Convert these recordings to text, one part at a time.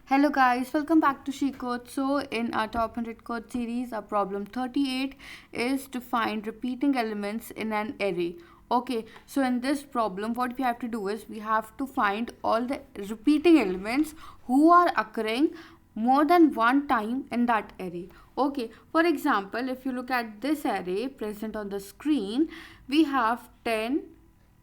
Hello guys, welcome back to She Code. So in our top 100 code series, our problem 38 is to find repeating elements in an array. Okay, so in this problem what we have to do is we have to find all the repeating elements who are occurring more than one time in that array. Okay, for example, if you look at this array present on the screen, we have 10,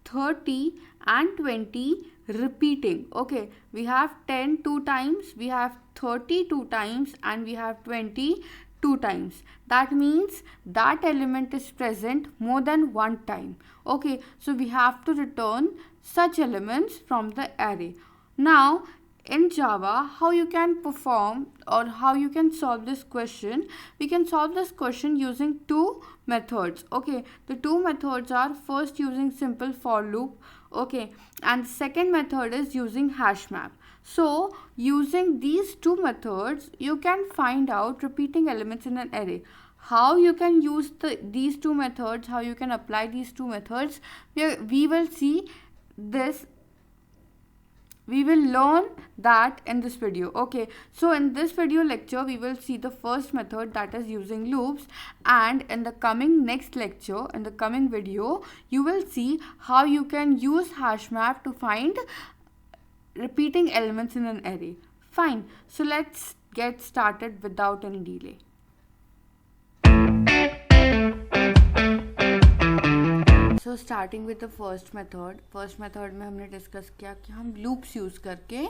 30 and 20 repeating. Okay, we have 10 two times, we have 30 two times, and we have 20 two times. That means that element is present more than one time. Okay, so we have to return such elements from the array. Now in Java, how you can perform or how you can solve this question, we can solve this question using two methods. Okay, the two methods are first using simple for loop, okay, and second method is using hash map. So using these two methods you can find out repeating elements in an array. How you can use these two methods, how you can apply these two methods, we will see this, we will learn that in this video. Okay, so in this video lecture we will see the first method, that is using loops, and in the coming next lecture, in the coming video, you will see how you can use hash map to find repeating elements in an array. Fine, so let's get started without any delay. So starting with the first method में हमने discuss किया कि हम loops use करके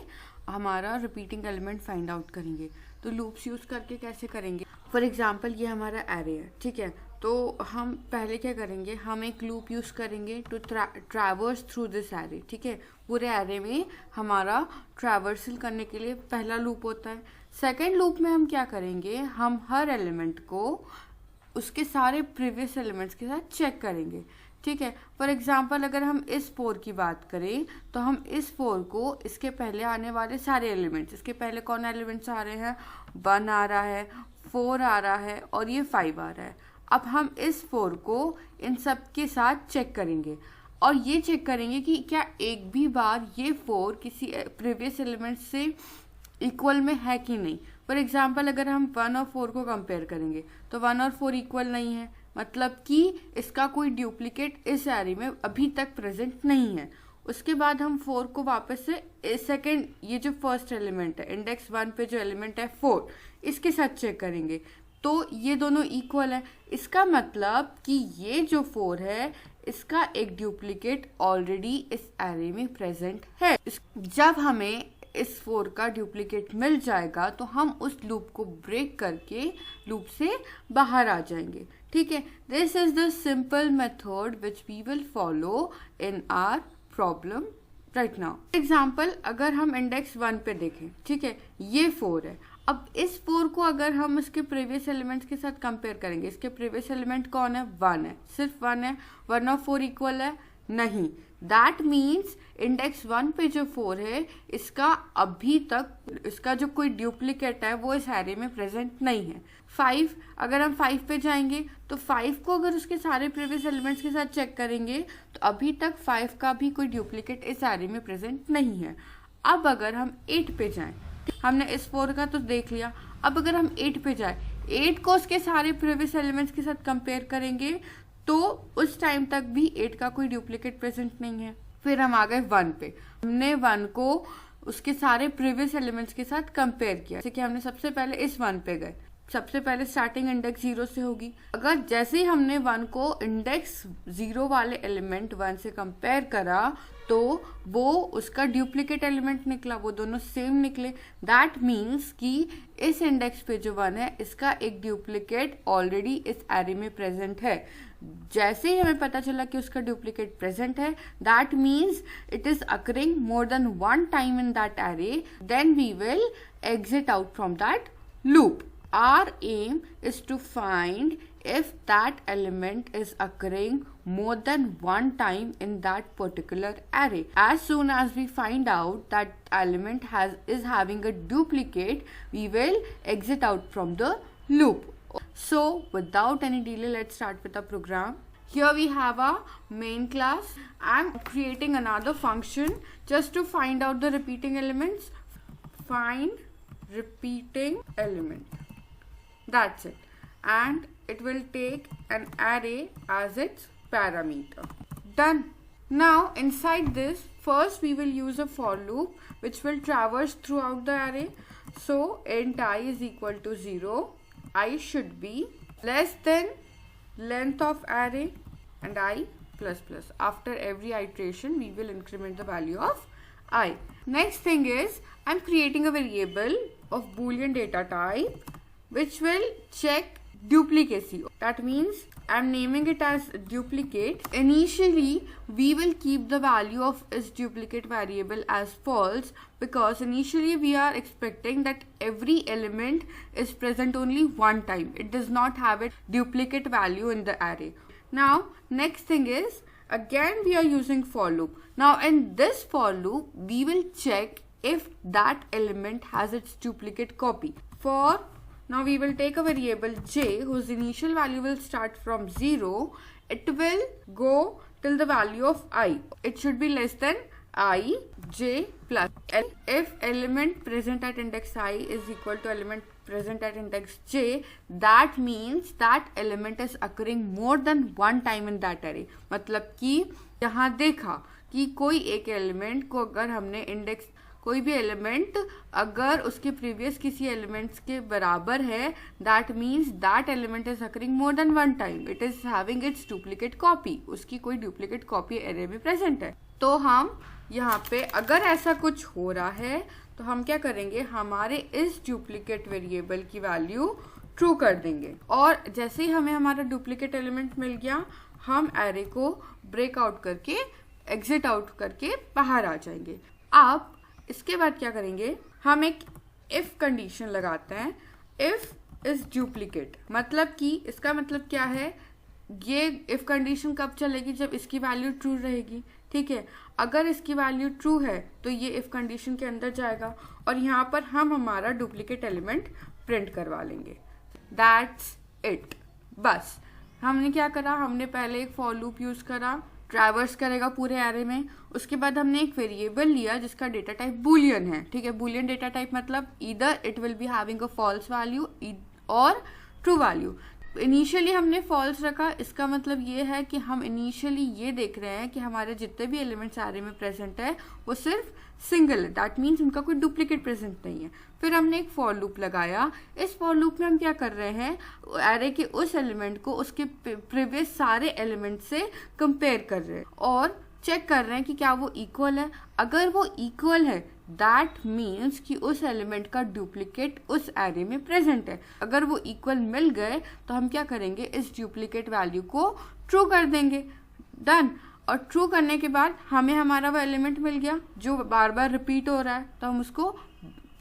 हमारा repeating element find out करेंगे. तो loops use करके कैसे करेंगे? फॉर एग्जांपल ये हमारा एरे है, ठीक है. तो हम पहले क्या करेंगे, हम एक लूप यूज़ करेंगे to traverse through this array. ठीक है, पूरे एरे में हमारा ट्रैवर्सल करने के लिए पहला लूप होता है. सेकेंड लूप में हम क्या करेंगे, हम हर एलिमेंट को उसके सारे प्रीवियस एलिमेंट्स के साथ चेक करेंगे. ठीक है, फॉर एग्जाम्पल अगर हम इस 4 की बात करें तो हम इस 4 को इसके पहले आने वाले सारे एलिमेंट्स, इसके पहले कौन एलिमेंट्स आ रहे हैं, 1 आ रहा है, 4 आ रहा है और ये 5 आ रहा है. अब हम इस 4 को इन सब के साथ चेक करेंगे और ये चेक करेंगे कि क्या एक भी बार ये 4 किसी प्रीवियस एलिमेंट से इक्वल में है कि नहीं. फॉर एग्जाम्पल अगर हम 1 और 4 को कंपेयर करेंगे तो 1 और 4 इक्वल नहीं है, मतलब कि इसका कोई डुप्लीकेट इस एरे में अभी तक प्रेजेंट नहीं है. उसके बाद हम 4 को वापस से सेकेंड, ये जो फर्स्ट एलिमेंट है इंडेक्स 1 पे जो एलिमेंट है 4, इसके साथ चेक करेंगे तो ये दोनों इक्वल है. इसका मतलब कि ये जो 4 है इसका एक डुप्लीकेट ऑलरेडी इस एरे में प्रेजेंट है. जब हमें इस 4 का डुप्लीकेट मिल जाएगा तो हम उस लूप को ब्रेक करके लूप से बाहर आ जाएंगे. ठीक है, this is the simple method which we will follow in our problem right now. Example अगर हम इंडेक्स 1 पे देखें, ठीक है, ये 4 है. अब इस 4 को अगर हम इसके प्रीवियस एलिमेंट्स के साथ कंपेयर करेंगे, इसके प्रीवियस एलिमेंट कौन है, 1 है, सिर्फ 1 है. 1 और 4 इक्वल है नहीं. दैट मीन्स इंडेक्स 1 पे जो 4 है इसका अभी तक इसका जो कोई डुप्लीकेट है वो इस एरे में प्रेजेंट नहीं है. 5, अगर हम 5 पे जाएंगे तो 5 को अगर उसके सारे प्रीवियस एलिमेंट्स के साथ चेक करेंगे तो अभी तक 5 का भी कोई डुप्लीकेट इस एरे में प्रेजेंट नहीं है. अब अगर हम 8 पे जाएं, हमने इस 4 का तो देख लिया, अब अगर हम 8 पे जाए, 8 को उसके सारे प्रीवियस एलिमेंट्स के साथ कंपेयर करेंगे तो उस टाइम तक भी 8 का कोई डुप्लीकेट प्रेजेंट नहीं है. फिर हम आ गए 1 पे, हमने 1 को उसके सारे प्रीवियस एलिमेंट्स के साथ कंपेयर किया. जैसे कि हमने सबसे पहले इस 1 पे गए, सबसे पहले स्टार्टिंग इंडेक्स 0 से होगी. अगर जैसे ही हमने 1 को इंडेक्स 0 वाले एलिमेंट 1 से कंपेयर करा तो वो उसका डुप्लीकेट एलिमेंट निकला, वो दोनों सेम निकले. दैट मीन्स कि इस इंडेक्स पे जो 1 है इसका एक डुप्लीकेट ऑलरेडी इस एरे में प्रेजेंट है. जैसे ही हमें पता चला कि उसका डुप्लीकेट प्रेजेंट है, that means it is occurring more than one time in that array, then we will exit out from that loop. Our aim is to find if that element is occurring more than one time in that particular array. As soon as we find out that element is having a duplicate, we will exit out from the loop. So without any delay, let's start with the program. Here we have a main class. I'm creating another function just to find out the repeating elements. Find repeating element. That's it. And it will take an array as its parameter. Done. Now inside this, first we will use a for loop which will traverse throughout the array. So int I is equal to 0. I should be less than length of array and I plus plus. After every iteration we will increment the value of I. Next thing is, I'm creating a variable of Boolean data type which will check duplicacy. That means I'm naming it as duplicate. Initially we will keep the value of its duplicate variable as false, because initially we are expecting that every element is present only one time. It does not have a duplicate value in the array. Now next thing is, again we are using for loop. Now in this for loop we will check if that element has its duplicate copy. For now we will take a variable j whose initial value will start from 0. It will go till the value of I. It should be less than I j plus. If element present at index I is equal to element present at index j, that means that element is occurring more than one time in that array. मतलब कि यहाँ देखा कि कोई एक element को अगर हमने इंडेक्स, कोई भी एलिमेंट अगर उसके प्रीवियस किसी एलिमेंट्स के बराबर है, that means that element is occurring more than one time. It is having its duplicate copy. उसकी कोई डुप्लीकेट कॉपी एरे में प्रेजेंट है. तो हम यहाँ पे अगर ऐसा कुछ हो रहा है तो हम क्या करेंगे, हमारे इस डुप्लीकेट वेरिएबल की वैल्यू ट्रू कर देंगे. और जैसे ही हमें हमारा डुप्लीकेट एलिमेंट मिल गया, हम एरे को ब्रेक आउट करके, एग्जिट आउट करके बाहर आ जाएंगे. अब इसके बाद क्या करेंगे, हम एक इफ कंडीशन लगाते हैं. इफ इज डुप्लीकेट, मतलब कि इसका मतलब क्या है, ये इफ कंडीशन कब चलेगी, जब इसकी वैल्यू ट्रू रहेगी. ठीक है, अगर इसकी वैल्यू ट्रू है तो ये इफ कंडीशन के अंदर जाएगा और यहाँ पर हम हमारा डुप्लीकेट एलिमेंट प्रिंट करवा लेंगे. That's it. बस हमने क्या करा, हमने पहले एक फॉर लूप यूज करा, ट्रैवर्स करेगा पूरे एरे में. उसके बाद हमने एक वेरिएबल लिया जिसका डेटा टाइप बूलियन है. ठीक है, बूलियन डेटा टाइप मतलब either it will be having a false value और ट्रू वैल्यू. इनिशियली हमने फॉल्स रखा. इसका मतलब ये है कि हम इनिशियली ये देख रहे हैं कि हमारे जितने भी एलिमेंट्स एरे में प्रेजेंट है वो सिर्फ सिंगल है. दैट मीन्स उनका कोई डुप्लीकेट प्रेजेंट नहीं है. फिर हमने एक फॉर लूप लगाया. इस फॉर लूप में हम क्या कर रहे हैं, एरे के उस एलिमेंट को उसके प्रीवियस सारे एलिमेंट से कंपेयर कर रहे हैं और चेक कर रहे हैं कि क्या वो इक्वल है. अगर वो इक्वल है दैट मीन्स कि उस एलिमेंट का डुप्लीकेट उस एरे में प्रेजेंट है. अगर वो इक्वल मिल गए तो हम क्या करेंगे, इस डुप्लीकेट वैल्यू को ट्रू कर देंगे. डन. और ट्रू करने के बाद हमें हमारा वो एलिमेंट मिल गया जो बार बार रिपीट हो रहा है, तो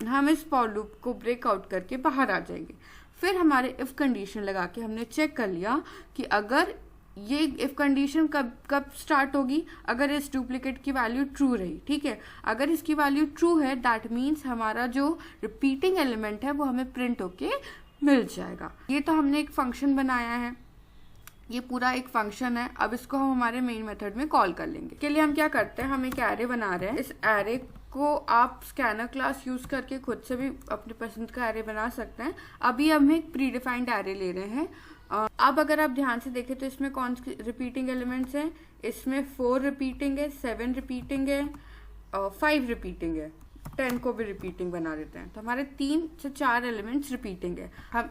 हम इस फॉर लूप को ब्रेक आउट करके बाहर आ जाएंगे. फिर हमारे इफ कंडीशन लगा के हमने चेक कर लिया कि अगर ये इफ कंडीशन कब स्टार्ट होगी, अगर इस डुप्लीकेट की वैल्यू ट्रू रही. ठीक है, अगर इसकी वैल्यू ट्रू है दैट मीन्स हमारा जो रिपीटिंग एलिमेंट है वो हमें प्रिंट होके मिल जाएगा. ये तो हमने एक फंक्शन बनाया है, ये पूरा एक फंक्शन है. अब इसको हम हमारे मेन मेथड में कॉल कर लेंगे. के लिए हम क्या करते हैं, हम एक एरे बना रहे हैं. इस एरे को आप स्कैनर क्लास यूज करके खुद से भी अपने पसंद का एरे बना सकते हैं. अभी हम एक प्री डिफाइंड एरे ले रहे हैं. अब अगर आप ध्यान से देखें तो इसमें कौन सी रिपीटिंग एलिमेंट्स हैं, इसमें 4 रिपीटिंग है, 7 रिपीटिंग है, 5 रिपीटिंग है, 10 को भी रिपीटिंग बना देते हैं. तो हमारे 3 से 4 एलिमेंट्स रिपीटिंग है. हम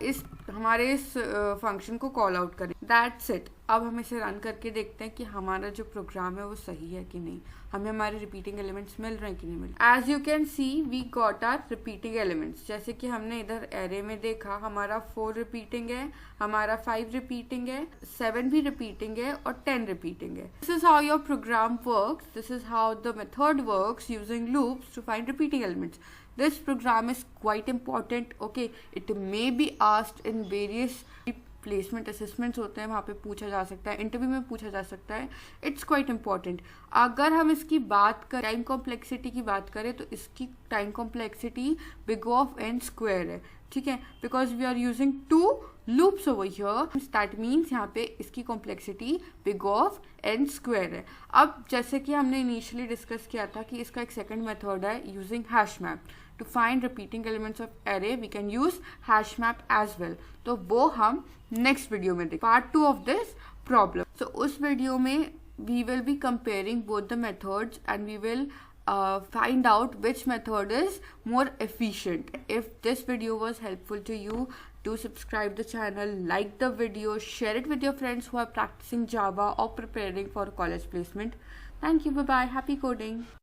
हमारे इस फंक्शन को कॉल आउट करें. That's it. अब हम इसे रन करके देखते हैं कि हमारा जो प्रोग्राम है वो सही है कि नहीं, हमें हमारे रिपीटिंग एलिमेंट्स मिल रहे हैं कि नहीं मिल रहे. As you can see we got are repeating elements. जैसे कि हमने इधर एरे में देखा, हमारा 4 रिपीटिंग है, हमारा 5 रिपीटिंग है, 7 भी रिपीटिंग है और 10 रिपीटिंग है. This is how your program works. This is how the method works using loops to find repeating elements. This program is quite important. Okay, it may be asked in various placement assessments होते हैं, वहाँ पे पूछा जा सकता है, interview में पूछा जा सकता है. It's quite important. अगर हम इसकी बात करें, टाइम कॉम्प्लेक्सिटी की बात करें, तो इसकी time complexity big of n square है. ठीक है, because we are using 2 loops over here. That means यहाँ पे इसकी complexity big of n square है. अब जैसे कि हमने इनिशियली डिस्कस किया था कि इसका एक सेकंड मेथड है using hash map. to find repeating elements of array we can use hash map as well. तो वो हम next video में देखेंगे, part 2 of this problem. So उस video में we will be comparing both the methods and we will find out which method is more efficient. If this video was helpful to you, do subscribe the channel, like the video, share it with your friends who are practicing Java or preparing for college placement. Thank you. Bye bye. Happy coding.